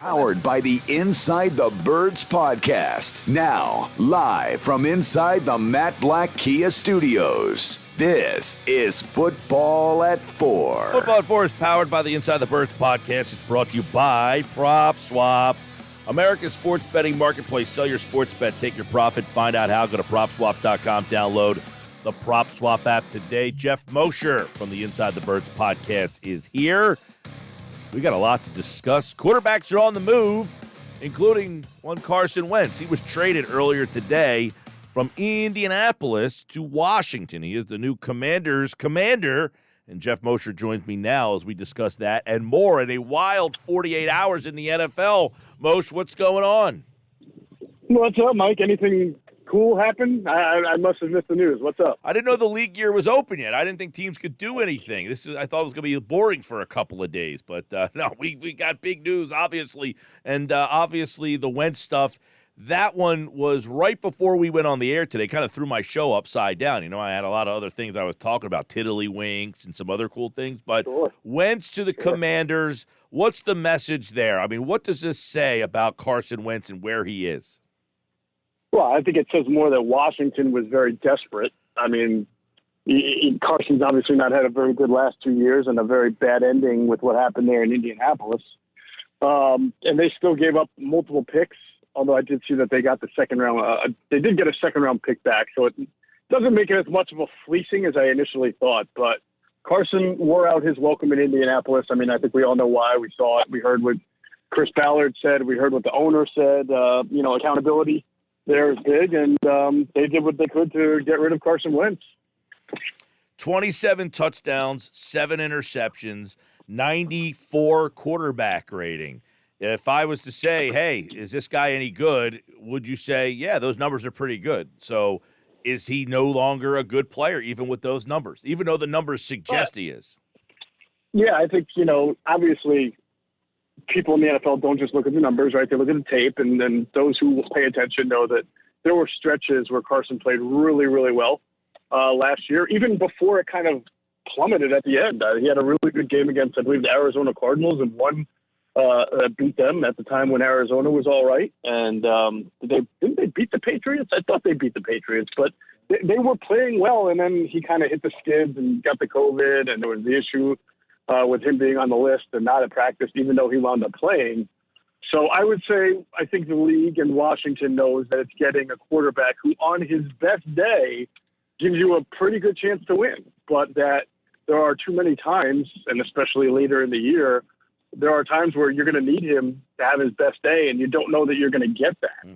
Powered by the Inside the Birds podcast. Now, live from inside the Matt Black Kia Studios. This is Football at 4. Football at 4 is powered by the Inside the Birds podcast. It's brought to you by Prop Swap, America's sports betting marketplace. Sell your sports bet, take your profit, find out how. Go to PropSwap.com, download the Prop Swap app today. Geoff Mosher from the Inside the Birds podcast is here. We got a lot to discuss. Quarterbacks are on the move, including one Carson Wentz. He was traded earlier today from Indianapolis to Washington. He is the new Commanders' commander, and Geoff Mosher joins me now as we discuss that and more in a wild 48 hours in the NFL. Moshe, what's going on? What's up, Mike? Anything cool happen? I must have missed the news. What's up? I didn't know the league year was open yet. I didn't think teams could do anything. I thought it was going to be boring for a couple of days, but no, we got big news, obviously, and obviously the Wentz stuff. That one was right before we went on the air today. Kind of threw my show upside down. You know, I had a lot of other things I was talking about, tiddlywinks and some other cool things, but Sure. Wentz to the Commanders. What's the message there? I mean, what does this say about Carson Wentz and where he is? Well, I think it says more that Washington was very desperate. I mean, Carson's obviously not had a very good last 2 years and a very bad ending with what happened there in Indianapolis. And they still gave up multiple picks, although I did see that they got the second round. They did get a second-round pick back, so it doesn't make it as much of a fleecing as I initially thought. But Carson wore out his welcome in Indianapolis. I mean, I think we all know why. We saw it. We heard what Chris Ballard said. We heard what the owner said. Accountability there is big, and they did what they could to get rid of Carson Wentz. 27 touchdowns, 7 interceptions, 94 quarterback rating. If I was to say, hey, is this guy any good, would you say, yeah, those numbers are pretty good? So is he no longer a good player, even with those numbers, even though the numbers suggest he is? Yeah, I think, obviously people in the NFL don't just look at the numbers, right? They look at the tape, and then those who pay attention know that there were stretches where Carson played really, really well last year, even before it kind of plummeted at the end. He had a really good game against, I believe, the Arizona Cardinals, and one beat them at the time when Arizona was all right. And didn't they beat the Patriots? I thought they beat the Patriots, but they were playing well, and then he kind of hit the skids and got the COVID, and there was the issue with him being on the list and not at practice, even though he wound up playing. So I would say I think the league in Washington knows that it's getting a quarterback who on his best day gives you a pretty good chance to win, but that there are too many times, and especially later in the year, there are times where you're going to need him to have his best day, and you don't know that you're going to get that.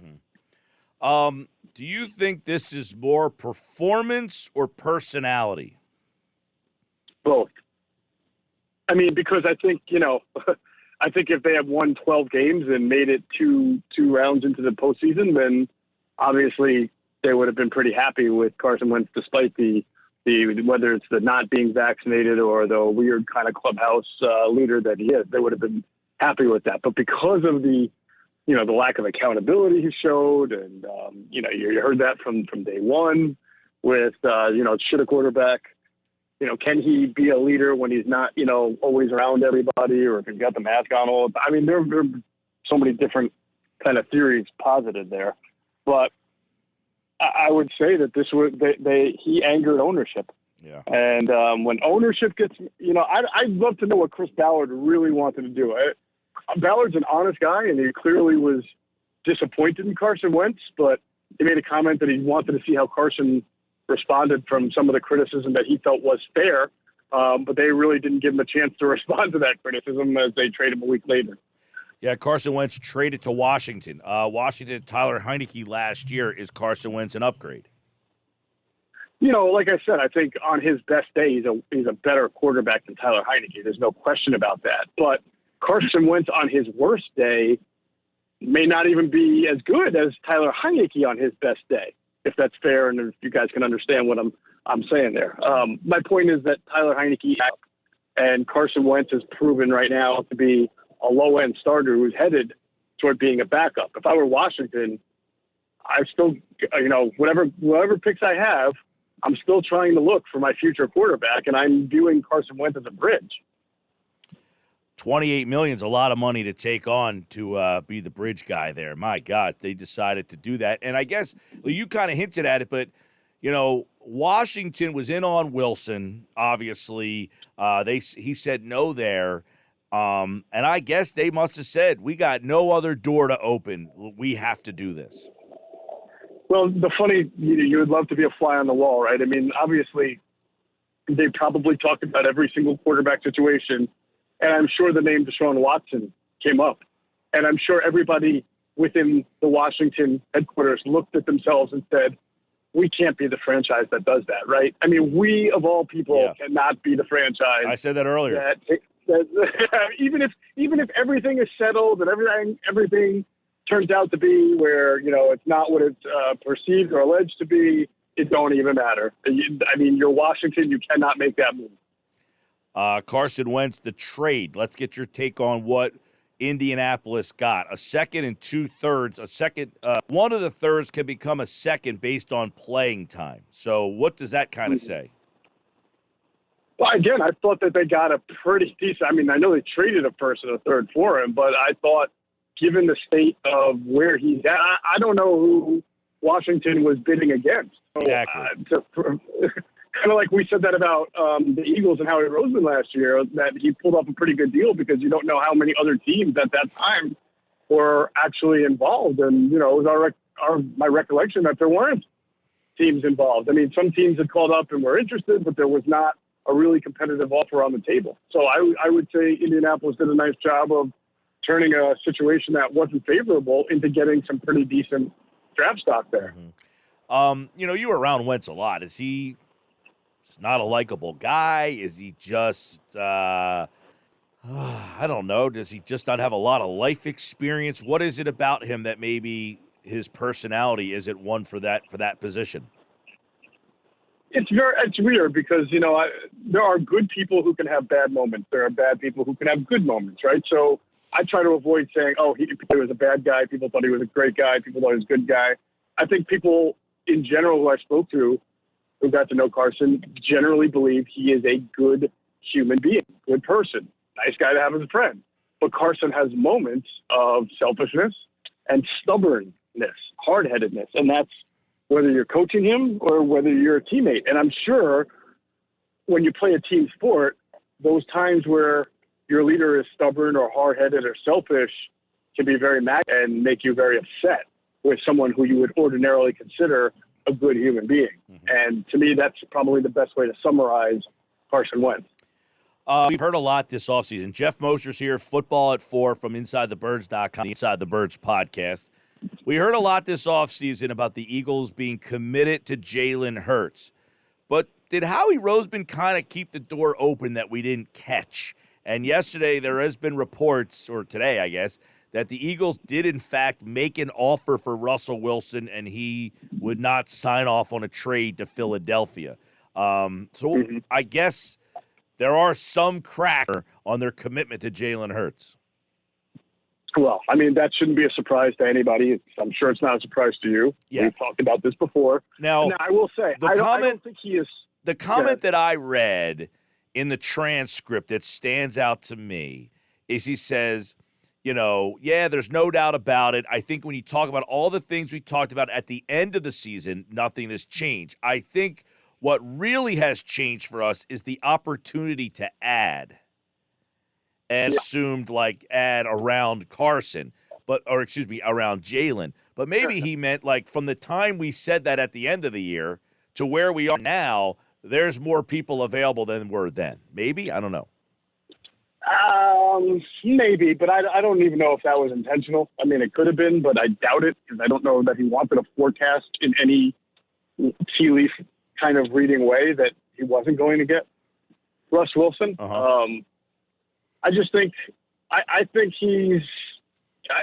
Mm-hmm. Do you think this is more performance or personality? Both. I mean, because I think, I think if they had won 12 games and made it two rounds into the postseason, then obviously they would have been pretty happy with Carson Wentz, despite the whether it's the not being vaccinated or the weird kind of clubhouse leader that he is. They would have been happy with that. But because of the lack of accountability he showed, and you heard that from day one with should a quarterback. Can he be a leader when he's not, always around everybody, or if he's got the mask on all the time? I mean, there are so many different kind of theories posited there. But I would say that he angered ownership. Yeah. And when ownership gets, I'd love to know what Chris Ballard really wanted to do. Ballard's an honest guy, and he clearly was disappointed in Carson Wentz, but he made a comment that he wanted to see how Carson responded from some of the criticism that he felt was fair, but they really didn't give him a chance to respond to that criticism as they traded him a week later. Yeah, Carson Wentz traded to Washington. Washington, Tyler Heineke last year. Is Carson Wentz an upgrade? Like I said, I think on his best day, he's a better quarterback than Tyler Heineke. There's no question about that. But Carson Wentz on his worst day may not even be as good as Tyler Heineke on his best day, if that's fair and if you guys can understand what I'm saying there. My point is that Tyler Heineke and Carson Wentz is proven right now to be a low-end starter who's headed toward being a backup. If I were Washington, I still, whatever picks I have, I'm still trying to look for my future quarterback, and I'm viewing Carson Wentz as a bridge. $28 million is a lot of money to take on to be the bridge guy there. My God, they decided to do that. And I guess you kind of hinted at it, but, Washington was in on Wilson, obviously. He said no there. And I guess they must have said, we got no other door to open. We have to do this. Well, you would love to be a fly on the wall, right? I mean, obviously, they probably talked about every single quarterback situation, and I'm sure the name Deshaun Watson came up. And I'm sure everybody within the Washington headquarters looked at themselves and said, we can't be the franchise that does that, right? I mean, we, of all people, cannot be the franchise. I said that earlier. Even if everything is settled and everything turns out to be where, it's not what it's perceived or alleged to be, it don't even matter. I mean, you're Washington. You cannot make that move. Carson Wentz, the trade. Let's get your take on what Indianapolis got. A second and 2/3. A second, one of the thirds can become a second based on playing time. So what does that kind of say? Well, again, I thought that they got a pretty decent. I mean, I know they traded a first and a third for him, but I thought, given the state of where he's at, I don't know who Washington was bidding against. So, exactly. Kind of like we said that about the Eagles and Howie Roseman last year, that he pulled up a pretty good deal because you don't know how many other teams at that time were actually involved. And, it was my recollection that there weren't teams involved. I mean, some teams had called up and were interested, but there was not a really competitive offer on the table. So I would say Indianapolis did a nice job of turning a situation that wasn't favorable into getting some pretty decent draft stock there. Mm-hmm. You were around Wentz a lot. Is he just not a likable guy? Is he just, I don't know, does he just not have a lot of life experience? What is it about him that maybe his personality isn't one for that position? It's weird because, there are good people who can have bad moments. There are bad people who can have good moments, right? So I try to avoid saying, he was a bad guy. People thought he was a great guy. People thought he was a good guy. I think people in general who I spoke to who got to know Carson generally believe he is a good human being, good person, nice guy to have as a friend. But Carson has moments of selfishness and stubbornness, hard-headedness, and that's whether you're coaching him or whether you're a teammate. And I'm sure when you play a team sport, those times where your leader is stubborn or hard-headed or selfish can be very mad and make you very upset with someone who you would ordinarily consider a good human being. Mm-hmm. And to me, that's probably the best way to summarize Carson Wentz. We've heard a lot this offseason. Geoff Mosher's here, Football at 4 from InsideTheBirds.com, the Inside the Birds podcast. We heard a lot this offseason about the Eagles being committed to Jalen Hurts. But did Howie Roseman kind of keep the door open that we didn't catch? And yesterday there has been reports, or today I guess, that the Eagles did in fact make an offer for Russell Wilson and he would not sign off on a trade to Philadelphia. I guess there are some cracks on their commitment to Jalen Hurts. Well, I mean, that shouldn't be a surprise to anybody. I'm sure it's not a surprise to you. Yeah. We've talked about this before. Now I will say, I don't think he is. The comment that I read in the transcript that stands out to me is he says, there's no doubt about it. I think when you talk about all the things we talked about at the end of the season, nothing has changed. I think what really has changed for us is the opportunity to add. And assumed add around Carson, around Jalen. But maybe he meant from the time we said that at the end of the year to where we are now, there's more people available than were then. Maybe? I don't know. Maybe, but I don't even know if that was intentional. I mean, it could have been, but I doubt it because I don't know that he wanted a forecast in any tea leaf kind of reading way that he wasn't going to get Russ Wilson. Uh-huh. I just think I think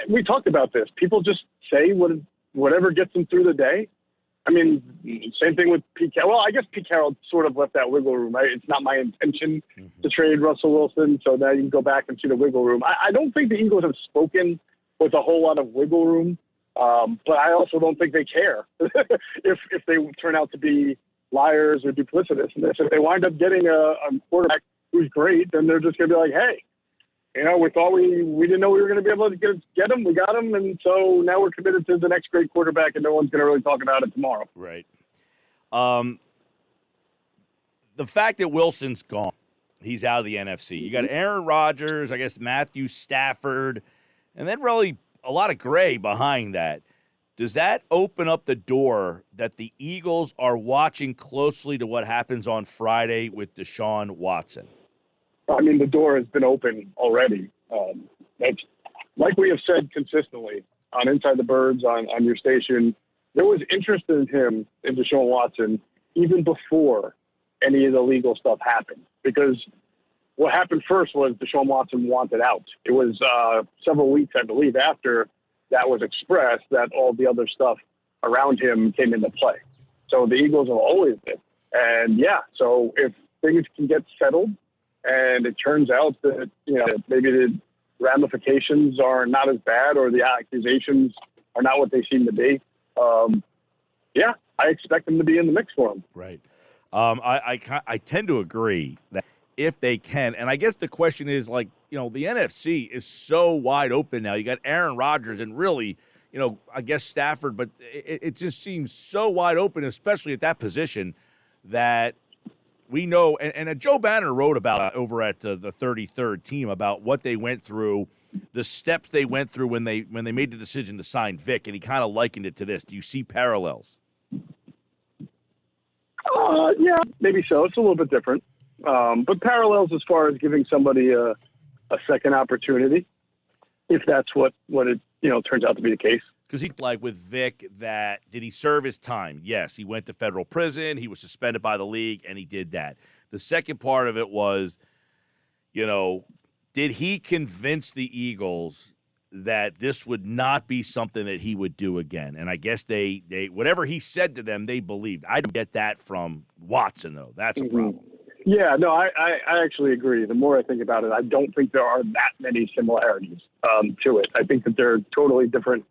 we talked about this. People just say whatever gets them through the day. I mean, same thing with Pete Carroll. Well, I guess Pete Carroll sort of left that wiggle room, right? It's not my intention to trade Russell Wilson, so now you can go back and see the wiggle room. I don't think the Eagles have spoken with a whole lot of wiggle room, but I also don't think they care if they turn out to be liars or duplicitous. And if they wind up getting a quarterback who's great, then they're just going to be like, hey, we thought we didn't know we were going to be able to get him. We got him, and so now we're committed to the next great quarterback, and no one's going to really talk about it tomorrow. Right. The fact that Wilson's gone, he's out of the NFC. You got Aaron Rodgers, I guess Matthew Stafford, and then really a lot of gray behind that. Does that open up the door that the Eagles are watching closely to what happens on Friday with Deshaun Watson? I mean, the door has been open already. It's, like we have said consistently on Inside the Birds, on your station, there was interest in him, in Deshaun Watson, even before any of the legal stuff happened. Because what happened first was Deshaun Watson wanted out. It was several weeks, I believe, after that was expressed that all the other stuff around him came into play. So the Eagles have always been. And, yeah, so if things can get settled, and it turns out that, maybe the ramifications are not as bad or the accusations are not what they seem to be, I expect them to be in the mix for him. Right. I tend to agree that if they can, and I guess the question is, the NFC is so wide open now. You got Aaron Rodgers and really, I guess Stafford, but it just seems so wide open, especially at that position, that we know, and Joe Banner wrote about over at the 33rd team about what they went through, the steps they went through when they made the decision to sign Vic, and he kind of likened it to this. Do you see parallels? Yeah, maybe so. It's a little bit different, but parallels as far as giving somebody a second opportunity, if that's what it turns out to be the case. Because he, like with Vic, did he serve his time? Yes, he went to federal prison. He was suspended by the league, and he did that. The second part of it was, did he convince the Eagles that this would not be something that he would do again? And I guess they whatever he said to them, they believed. I don't get that from Watson, though. That's a problem. Yeah, no, I actually agree. The more I think about it, I don't think there are that many similarities to it. I think that they're totally different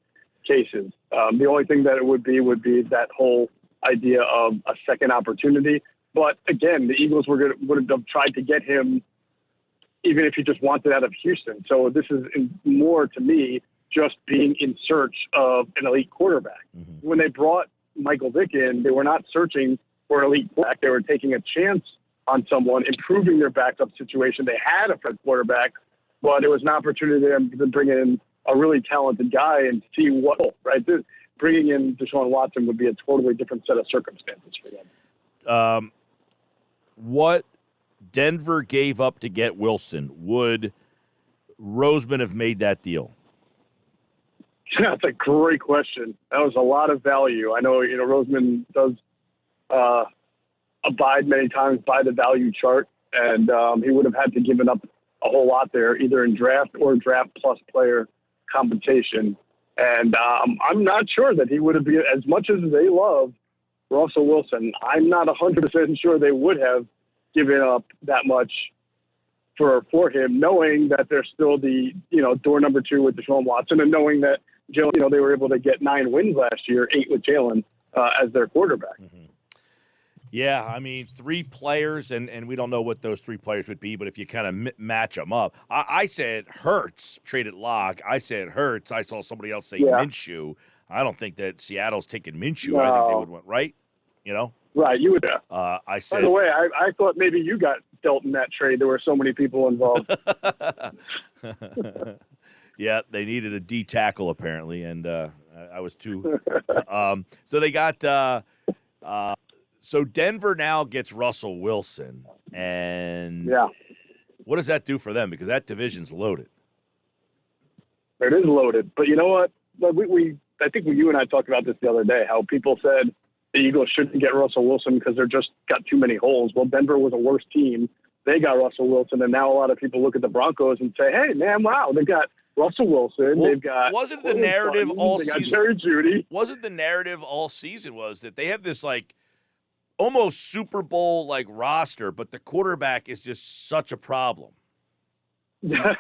cases. The only thing that it would be that whole idea of a second opportunity. But again, the Eagles would have tried to get him even if he just wanted out of Houston. So this is more, to me, just being in search of an elite quarterback. Mm-hmm. When they brought Michael Vick in, they were not searching for an elite quarterback. They were taking a chance on someone, improving their backup situation. They had a fresh quarterback, but it was an opportunity to bring in a really talented guy and see right? Bringing in Deshaun Watson would be a totally different set of circumstances for them. What Denver gave up to get Wilson, would Roseman have made that deal? That's a great question. That was a lot of value. I know, Roseman does abide many times by the value chart, and he would have had to give up a whole lot there, either in draft or draft plus player compensation. And I'm not sure that he would have been, as much as they love Russell Wilson, I'm not 100% sure they would have given up that much for him, knowing that they're still the, door number 2 with Deshaun Watson, and knowing that, they were able to get 9 wins last year, 8 with Jalen as their quarterback. Mm-hmm. Yeah, I mean, 3 players, and we don't know what those 3 players would be, but if you kind of match them up, I said Hurts, traded Locke. I said Hurts. I saw somebody else say Minshew. I don't think that Seattle's taking Minshew. No. I think they would want, right? Right, you would. I said. By the way, I thought maybe you got dealt in that trade. There were so many people involved. Yeah, they needed a D tackle apparently, and I was too. So they got. So Denver now gets Russell Wilson, and what does that do for them? Because that division's loaded. It is loaded, but you know what? I think you and I talked about this the other day. How people said the Eagles shouldn't get Russell Wilson because they're just got too many holes. Well, Denver was a worse team. They got Russell Wilson, and now a lot of people look at the Broncos and say, "Hey, man, wow, they've got Russell Wilson. Well, they've got wasn't the narrative all season? Jerry Jeudy. Wasn't the narrative all season was that they have this almost Super Bowl roster, but the quarterback is just such a problem? Well,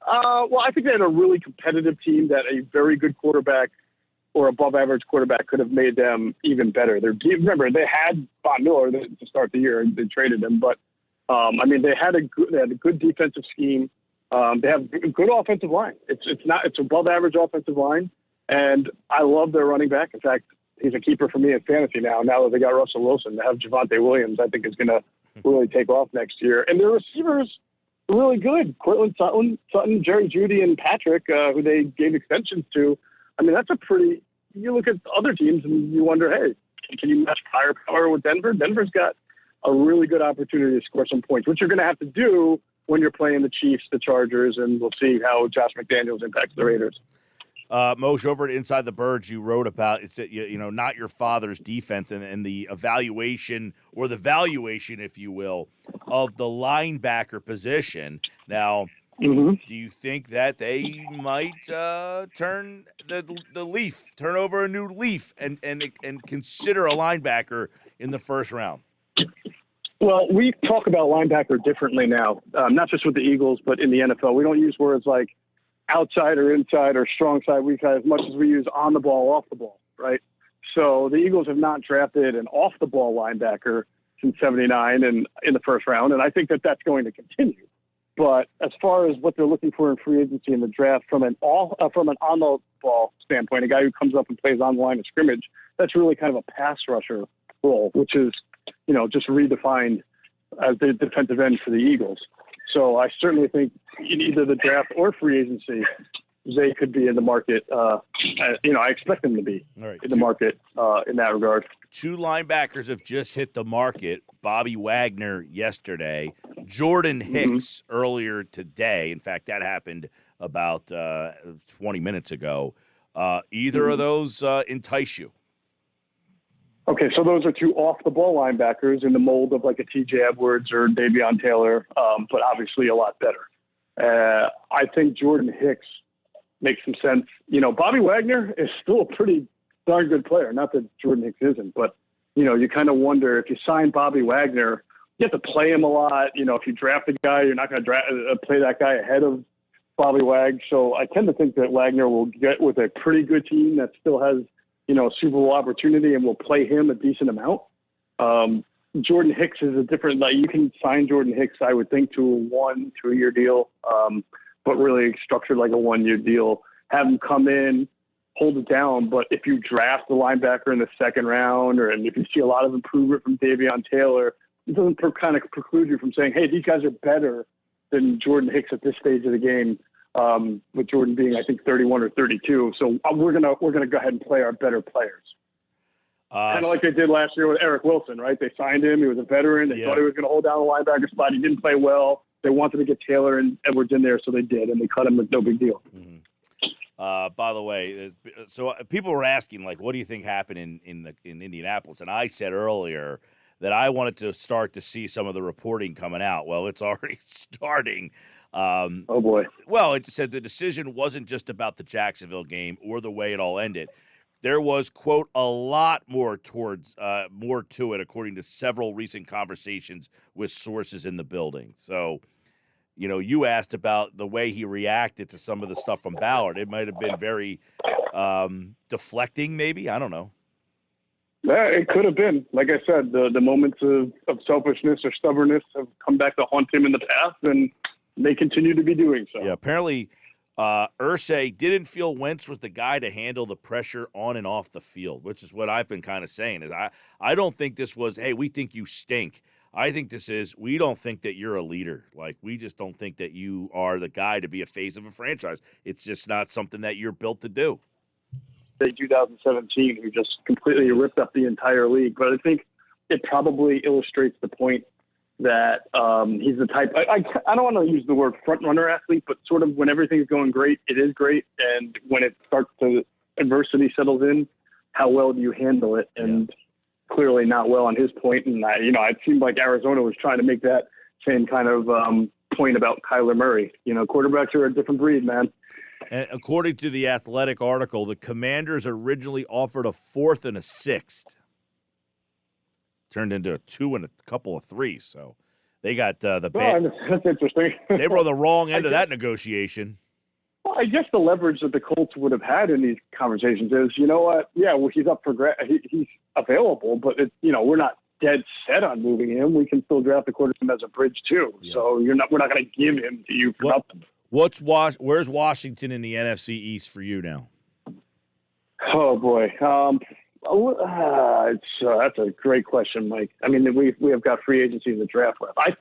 I think they had a really competitive team that a very good quarterback or above-average quarterback could have made them even better. Remember, they had Von Miller to start the year, and they traded him. But, they had a good defensive scheme. They have a good offensive line. It's above average offensive line, and I love their running back. In fact, he's a keeper for me in fantasy now. Now that they got Russell Wilson, to have Javonte Williams, I think is going to really take off next year. And their receivers are really good. Cortland Sutton, Jerry Jeudy, and Patrick, who they gave extensions to. I mean, that's you look at other teams and you wonder, hey, can you match firepower with Denver? Denver's got a really good opportunity to score some points, which you're going to have to do when you're playing the Chiefs, the Chargers, and we'll see how Josh McDaniels impacts the Raiders. Moshe, over at Inside the Birds, you wrote about it's not your father's defense and the evaluation or the valuation, if you will, of the linebacker position. Now, do you think that they might turn the leaf, turn over a new leaf, and consider a linebacker in the first round? Well, we talk about linebacker differently now, not just with the Eagles, but in the NFL. We don't use words like outside or inside or strong side, weak side as much as we use on the ball, off the ball, right? So the Eagles have not drafted an off the ball linebacker since '79 and in the first round, and I think that that's going to continue. But as far as what they're looking for in free agency in the draft from an on the ball standpoint, a guy who comes up and plays on the line of scrimmage, that's really kind of a pass rusher role, which is just redefined as the defensive end for the Eagles. So I certainly think in either the draft or free agency, they could be in the market. I expect them to be in the market in that regard. Two linebackers have just hit the market. Bobby Wagner yesterday, Jordan Hicks earlier today. In fact, that happened about 20 minutes ago. Either of those entice you? Okay, so those are two off-the-ball linebackers in the mold of like a T.J. Edwards or Davion Taylor, but obviously a lot better. I think Jordan Hicks makes some sense. Bobby Wagner is still a pretty darn good player. Not that Jordan Hicks isn't, but, you kind of wonder if you sign Bobby Wagner, you have to play him a lot. If you draft a guy, you're not going to play that guy ahead of Bobby Wag. So I tend to think that Wagner will get with a pretty good team that still has a Super Bowl opportunity and will play him a decent amount. Jordan Hicks is a different, you can sign Jordan Hicks, I would think, to a 1-2 year deal, but really structured like a 1-year deal, have him come in, hold it down. But if you draft the linebacker in the second round, and if you see a lot of improvement from Davion Taylor, it doesn't kind of preclude you from saying, hey, these guys are better than Jordan Hicks at this stage of the game. With Jordan being, I think, 31 or 32. So we're gonna go ahead and play our better players. Kind of like they did last year with Eric Wilson, right? They signed him. He was a veteran. They thought he was going to hold down the linebacker spot. He didn't play well. They wanted to get Taylor and Edwards in there, so they did, and they cut him with no big deal. By the way, so people were asking, what do you think happened in Indianapolis? And I said earlier that I wanted to start to see some of the reporting coming out. Well, it's already starting. Oh, boy. Well, it said the decision wasn't just about the Jacksonville game or the way it all ended. There was, quote, a lot more to it, according to several recent conversations with sources in the building. So, you asked about the way he reacted to some of the stuff from Ballard. It might have been very deflecting, maybe. I don't know. Yeah, it could have been. Like I said, the moments of selfishness or stubbornness have come back to haunt him in the past, and they continue to be doing so. Yeah, apparently Irsay didn't feel Wentz was the guy to handle the pressure on and off the field, which is what I've been kind of saying. Is I don't think this was, hey, we think you stink. I think this is, we don't think that you're a leader. We just don't think that you are the guy to be a face of a franchise. It's just not something that you're built to do. 2017, who just completely ripped up the entire league. But I think it probably illustrates the point that he's the type. I don't want to use the word front runner athlete, but sort of when everything's going great, it is great, and when it starts to adversity settles in, how well do you handle it? And clearly not well on his point. And it seemed like Arizona was trying to make that same kind of point about Kyler Murray. Quarterbacks are a different breed, man. And according to the Athletic article, the Commanders originally offered a 4th and a 6th. Turned into a 2 and a couple of 3s, so they got the bad. Well, that's interesting. They were on the wrong end of that negotiation. Well, I guess the leverage that the Colts would have had in these conversations is, you know what? Yeah, well, he's up for he's available, but we're not dead set on moving him. We can still draft the quarterback as a bridge too. Yeah. So we're not going to give him to you for nothing. Where's Washington in the NFC East for you now? Oh boy, that's a great question, Mike. I mean, we have got free agency in the draft left. I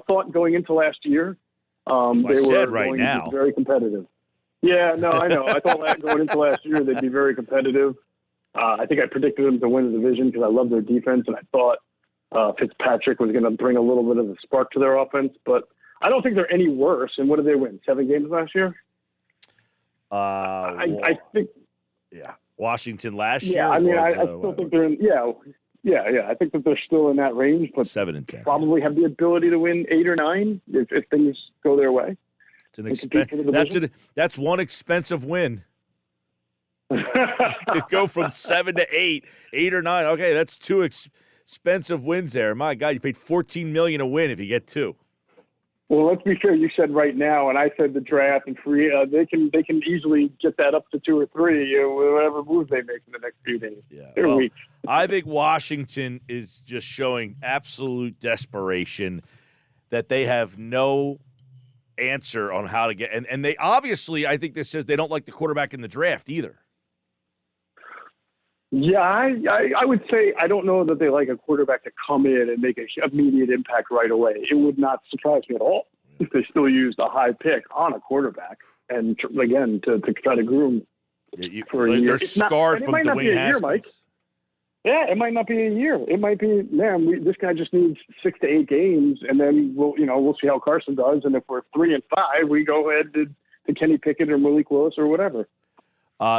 thought going into last year, they were going to be very competitive. Yeah, no, I know. I thought going into last year they'd be very competitive. I think I predicted them to win the division because I love their defense, and I thought Fitzpatrick was going to bring a little bit of a spark to their offense. But I don't think they're any worse. And what did they win? 7 games last year? I think. Yeah, Washington last year. Yeah, I mean, I still think they're in. Yeah. I think that they're still in that range, but 7-10. Probably have the ability to win 8 or 9 if things go their way. That's one expensive win. To go from 7 to 8, 8 or 9. Okay, that's 2 expensive wins there. My God, you paid $14 million a win if you get 2. Well, let's be fair. You said right now, and I said the draft and free. They can easily get that up to 2 or 3, whatever moves they make in the next few days. Yeah, they're weak. I think Washington is just showing absolute desperation that they have no answer on how to get. And they obviously, I think this says they don't like the quarterback in the draft either. Yeah, I would say I don't know that they like a quarterback to come in and make an immediate impact right away. It would not surprise me at all if they still used a high pick on a quarterback and, again, to try to groom for a year. They're scarred from Dwayne Haskins. Mike. Yeah, it might not be a year. It might be, this guy just needs 6 to 8 games, and then we'll see how Carson does. And if we're 3-5, we go ahead to Kenny Pickett or Malik Willis or whatever.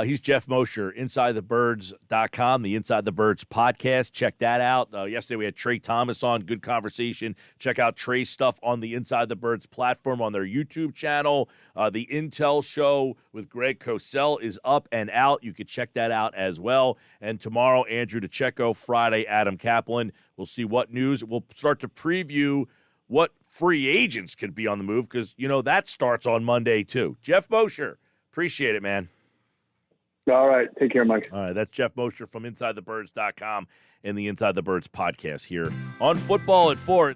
He's Geoff Mosher, InsideTheBirds.com, the Inside the Birds podcast. Check that out. Yesterday we had Trey Thomas on. Good conversation. Check out Trey's stuff on the Inside the Birds platform on their YouTube channel. The Intel Show with Greg Cosell is up and out. You can check that out as well. And tomorrow, Andrew DeCecco. Friday, Adam Kaplan. We'll see what news. We'll start to preview what free agents could be on the move because, that starts on Monday too. Geoff Mosher, appreciate it, man. All right. Take care, Mike. All right. That's Geoff Mosher from InsideTheBirds.com and the Inside the Birds podcast here on Football at 4.